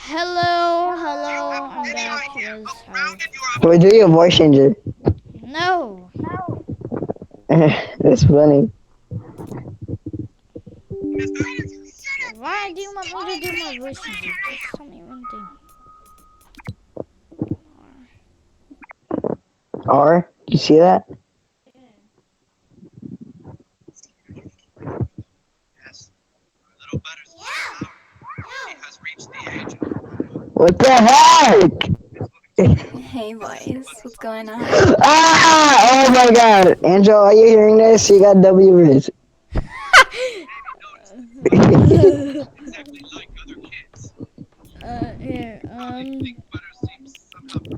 Hello, hello, I'm back. Yes, hi. Wait, do your voice changer. No. That's funny. Why do you want me to do my voice changer? Just tell me one thing. R, you see that? What the heck? Hey boys, what's going on? Ah! Oh my god. Angel, are you hearing this? You got W Riz. Here,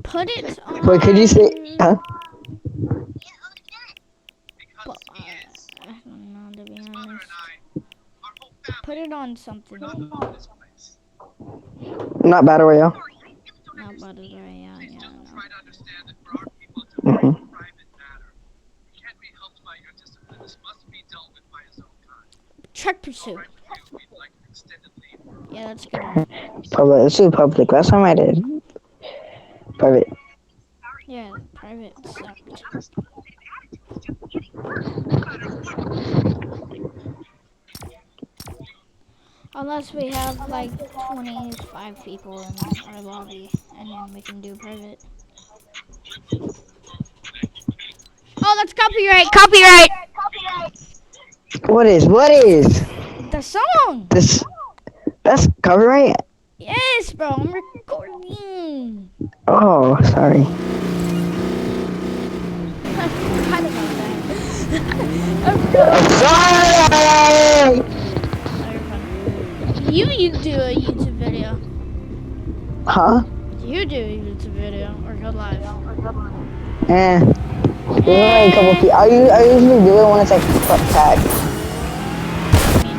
put it Wait, could you say, on. huh? I don't know, to be honest. Put it on something. Not Battle Royale. Not Battle Royale, yeah, no. Mm-hmm. Truck Pursuit. Yeah, that's a good one. Public, let's do public. Last time I did. Private. Yeah, private sucked. Unless we have like 25 people in our lobby, and then we can do private. Oh, that's copyright! Copyright! What is? The song! This, that's copyright? Yes, bro, I'm recording. Oh, sorry. I forgot about that. I I'm forgot. sorry! No, you're fine. You do a YouTube video. Huh? You do a YouTube video or go live. Eh. There's only a couple Eh. people. I usually do it when it's like tag. I mean,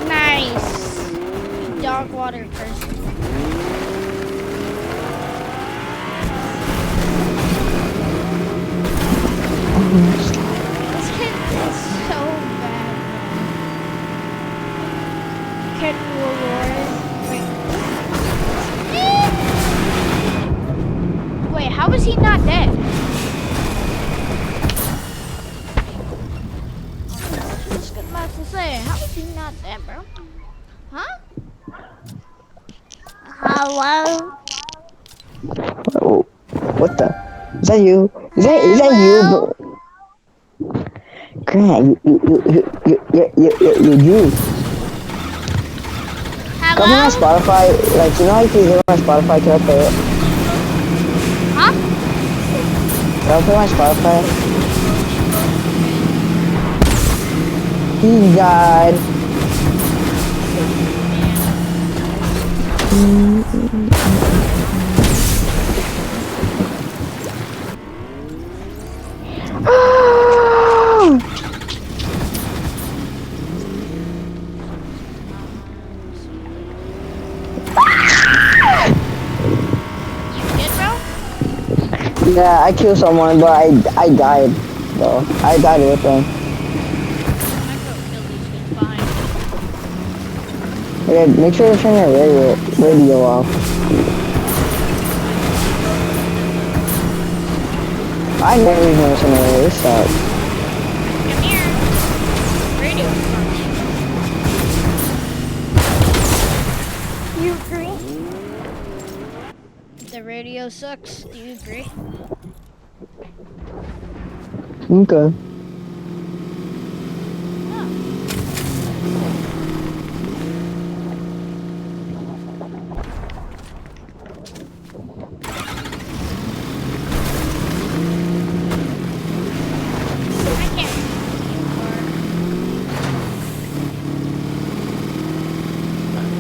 nice. Dog water person. This kid is so bad, man. Kid Wait. Wait, how is he not dead? I was just about to say, how is he not dead, bro? Huh? Hello? Oh, what the? Is that you? Is that you, Hello? bro? Grant, you. Copy my Hello? Spotify. Like, you know how you can hear my Spotify? Can I play it? Huh? Can I play my Spotify? He died. You did, bro? Yeah, I killed someone, but I died. Though I died with him. I'm gonna go kill these kids behind Okay, make sure to turn your radio off. I never even listen to this stuff. Come here. Radio sucks. You agree? The radio sucks. Do you agree? Okay. I can't.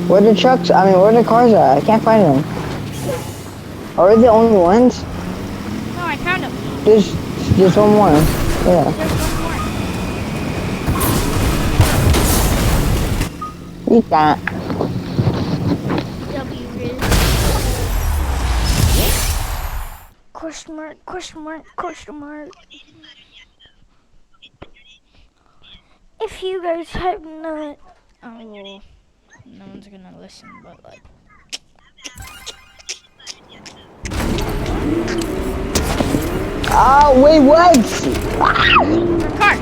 Where the trucks? I mean, where the cars at? I can't find them. Are we the only ones? No, I found him. There's one more. Yeah. There's one more. You can't. W Riz. Question mark, question mark, question mark. If you guys have not, oh well, no one's gonna listen. But like, Oh wait, what? your car.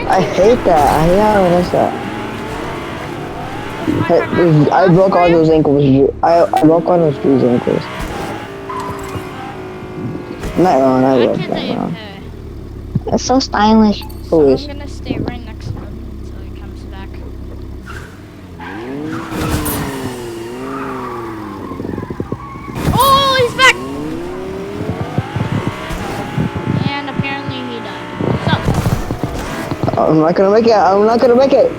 I hate that. I hate how it is that. I broke all those ankles. I broke all those dude's ankles. Not wrong. I broke that wrong. It's so stylish. So Who is? I'm gonna stay right next to him until he comes back. Oh, he's back! And apparently he died. So, I'm not gonna make it. I'm not gonna make it.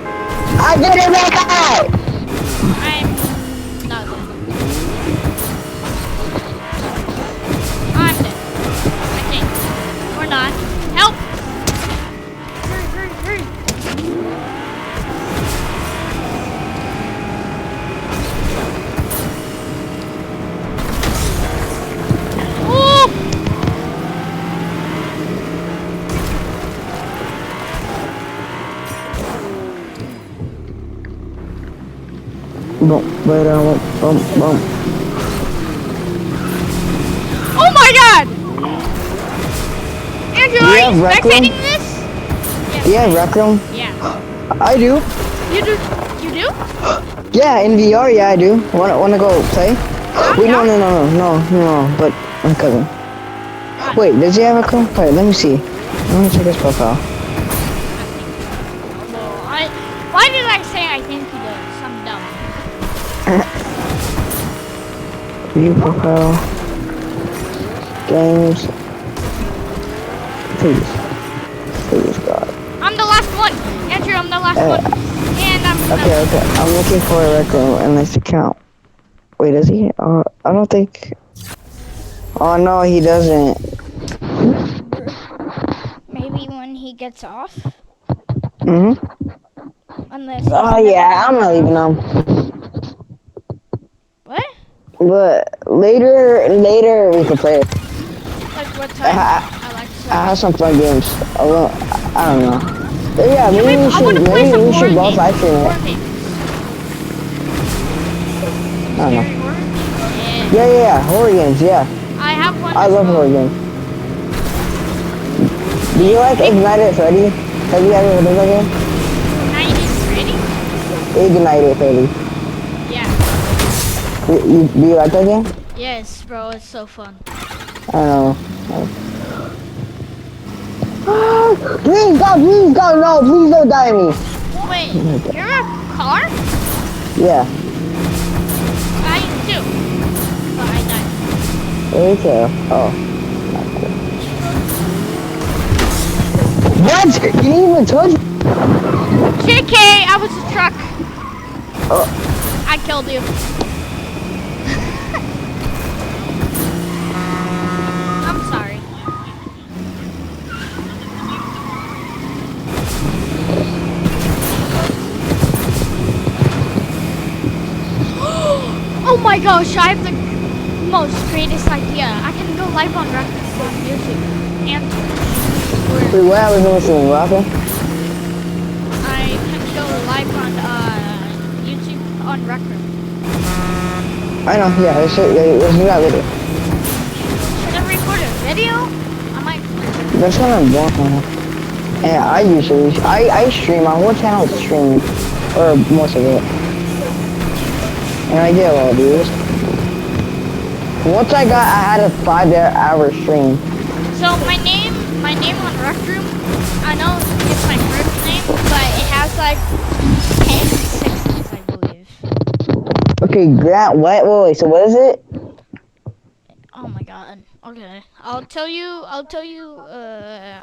I didn't make it. I'm not dead. I'm dead. I think. Or not. Help! Hurry, hurry, hurry. Oh! Boom, boom, boom, boom. Oh my god! Andrew, are Yeah, you Rec Room? spectating this? Yes. Yeah, Rec Room. Yeah. I do. You do? You do? Yeah, in VR, yeah, I do. Wanna go play? Wait, no. But my cousin. Wait, does he have a account? Wait, let me see. Let me check his profile. Well, why did I say I think he does? I'm dumb. View profile. Games. Please, God. I'm the last one. Andrew, I'm the last one. And I'm Okay. I'm looking for a Rec Room in this account. Wait, does he? I don't think. Oh no, he doesn't. maybe when he gets off. Mhm. Unless. Oh yeah, I'm not leaving him. What? But later we can play it. Like what time? I like to. I have some fun games. I don't know. But yeah, maybe I wanna play some we horror should both games. live stream Horror it. games. I don't know. Scary horror games? Yeah. Yeah, horror games. Yeah, I have one. I as love well. horror games. Do you like Ignite It Freddy? Have you ever heard of that game? Night is ready? Ignite It Freddy. Yeah. Do you like that game? Yes, bro. It's so fun. I don't know. Please God, no, please don't die on me. Wait, you're a car? Yeah, I do. But I died. me too. Oh. What? You didn't even touch me? JK, I was a truck. Oh. I killed you. I'm sorry. Oh my gosh, I have the most greatest idea. I can go live on music and Wait, what happens when we sing? What happened? I can go live on YouTube on Rec Room. I know, yeah, let's do that video. Should I record a video? I might. That's what I'm doing. And I stream, my whole channel is streaming. Or most of it. And I get a lot of views. Once I had a 5-hour stream. So my name on Rec Room, I know it's my first name, but it has like 10 sixes, I believe. Okay, Grant, wait, so what is it? Oh my god. Okay. I'll tell you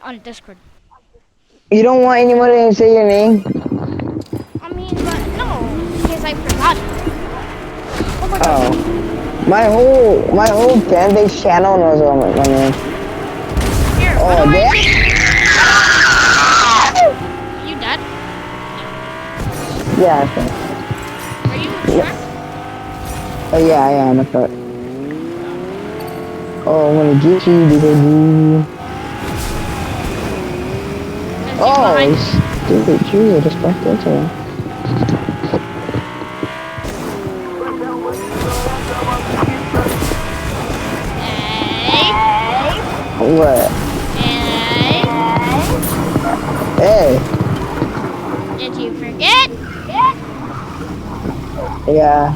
on Discord. You don't want anybody to say your name? I mean, but no, because I forgot. Oh my god. Oh. My whole fan base channel knows my name. Here, Oh, what do I damn. do? You dead? Yeah, I think. Are you a truck? Oh yeah, I am a truck. Oh, I'm gonna get you because you. behind. stupid Julia just bumped into him. Hey. What? Hey. Hey. Did you forget? Yeah.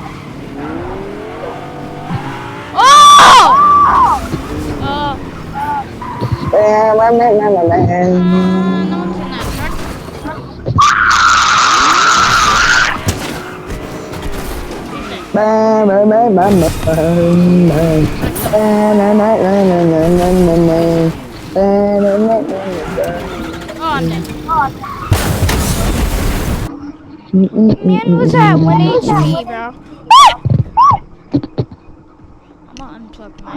Oh! Oh. No one's in that truck. Oh, I'm dead. Man was at 1 HP, bro. I'm gonna unplug my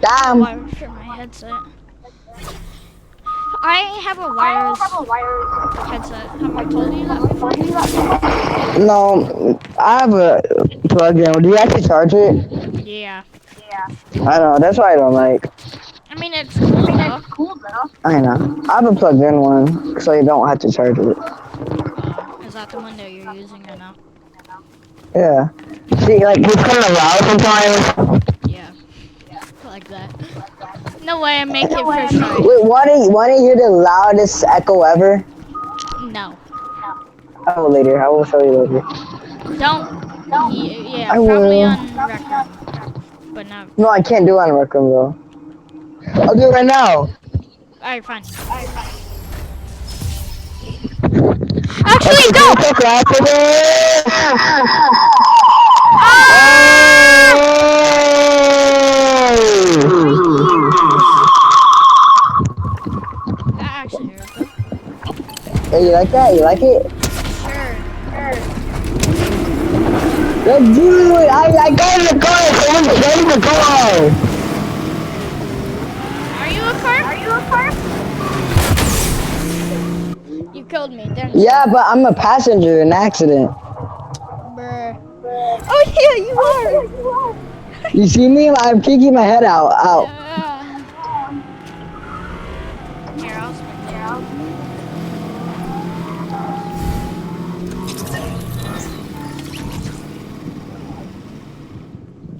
Damn. wires from my headset. I have a wireless headset. Have I told you that before? No, I have a plug-in. Do you actually charge it? Yeah. I know. That's why I don't like. I mean, it's cool though. I know. I have a plugged-in one, so you don't have to charge it. Is that the one that you're using right now? Yeah. See, like, it's kind of loud sometimes. Yeah. Like that. No way I make it first try. Wait, want to hear the loudest echo ever? No. I will later. I will show you later. Don't. Yeah, I probably will. on Rec Room. But not. No, I can't do it on Rec Room, though. I'll do it right now. Alright, fine. Actually, don't! That actually hurt. Hey, you like that? You like it? Sure. Let's do it! I got in the car! Someone get in the car! Are you a car? You killed me, didn't you? Yeah, but I'm a passenger in an accident. Bruh. Oh yeah, you are! You see me? I'm peeking my head out. Here, I'll spin it.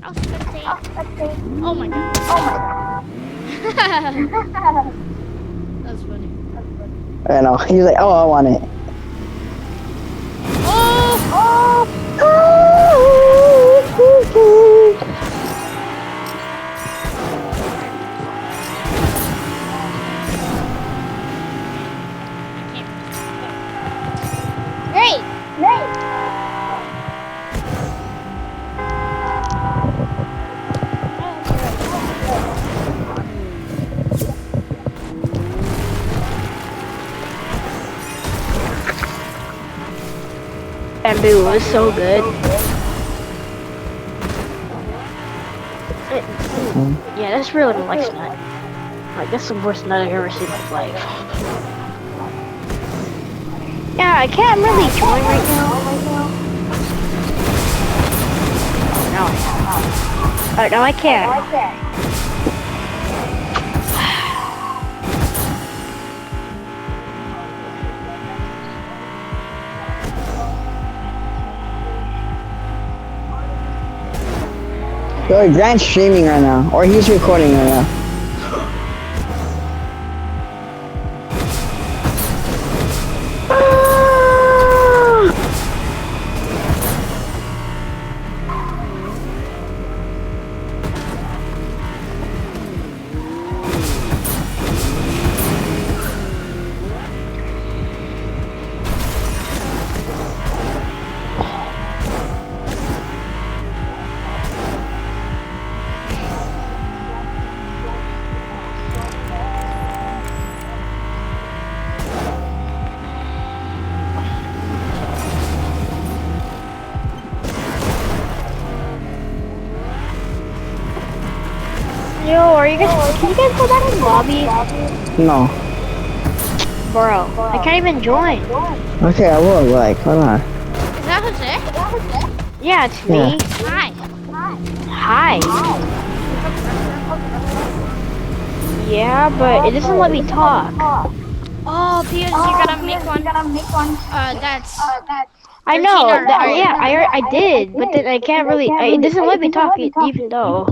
I'll spectate. Oh my god. That's funny. I know. He's like, oh, I want it. Oh! Great! Bamboo was so good. Yeah, that's really the next nut. Like, that's the worst nut I've ever seen in my life. Yeah, I can't really join right now. Oh, no, I can't. Yo, Grant's streaming right now, or he's recording right now. Yo, can you guys go back to the lobby? No. Bro, I can't even join. Okay, I will, like, hold on. Is that Jose? Yeah, it's me. Hi. Hi. Yeah, but it doesn't let me talk. Oh, Piers, you gotta make one. That's I know. 13 or higher. Yeah, I did, but then I can't really. It doesn't let me talk even though.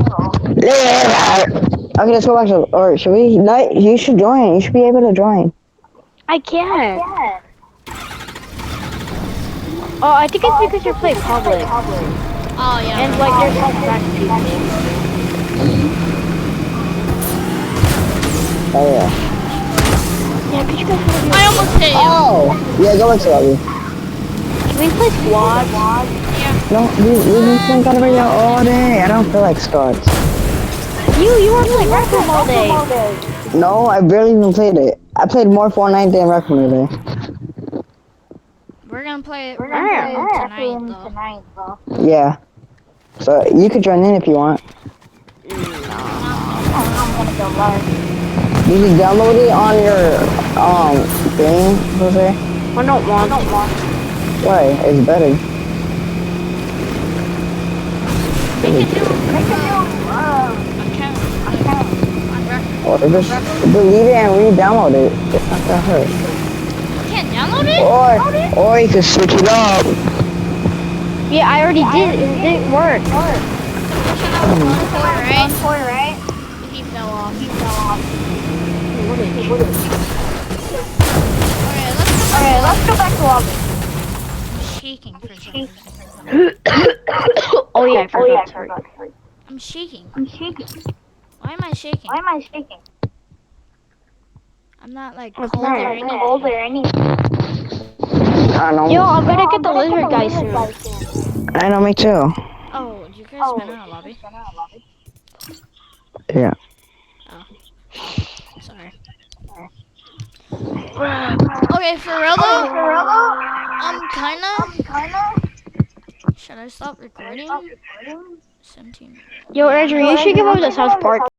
Okay, let's go back to. Or should we? No, you should join. You should be able to join. I can't. Oh, I think it's because you're playing public. oh yeah. And like there's some black people. Oh yeah. Yeah, could you guys want to I almost hit you. Oh yeah, go back to lobby. Can we play squad? No, we've been playing God of War all day. I don't feel like squads. You were playing Rec Room all day. No, I barely even played it. I played more Fortnite than Rec Room today. We're gonna play it tonight, though. Yeah. So you could join in if you want. I'm gonna go live. You can download it on your thing, Jose. I don't want. Why? It's better. Account on record. Or just delete it and re-download it. It's not that hard. You can't download it? Or you can switch it up. Yeah, I already did. It didn't work. Right? He fell off. Okay, let's go back to lobby. I'm shaking for some reason. Oh yeah, I forgot. Sorry. I'm shaking. Why am I shaking? I'm not like cold or anything. I don't know. Yo, I'm gonna get the lizard guy soon. I know, me too. Oh, you guys been out of lobby? Yeah. Sorry. Okay, for real though, I'm kinda. Should I stop recording? 17. Yo, Andrew, you should give up the South Park.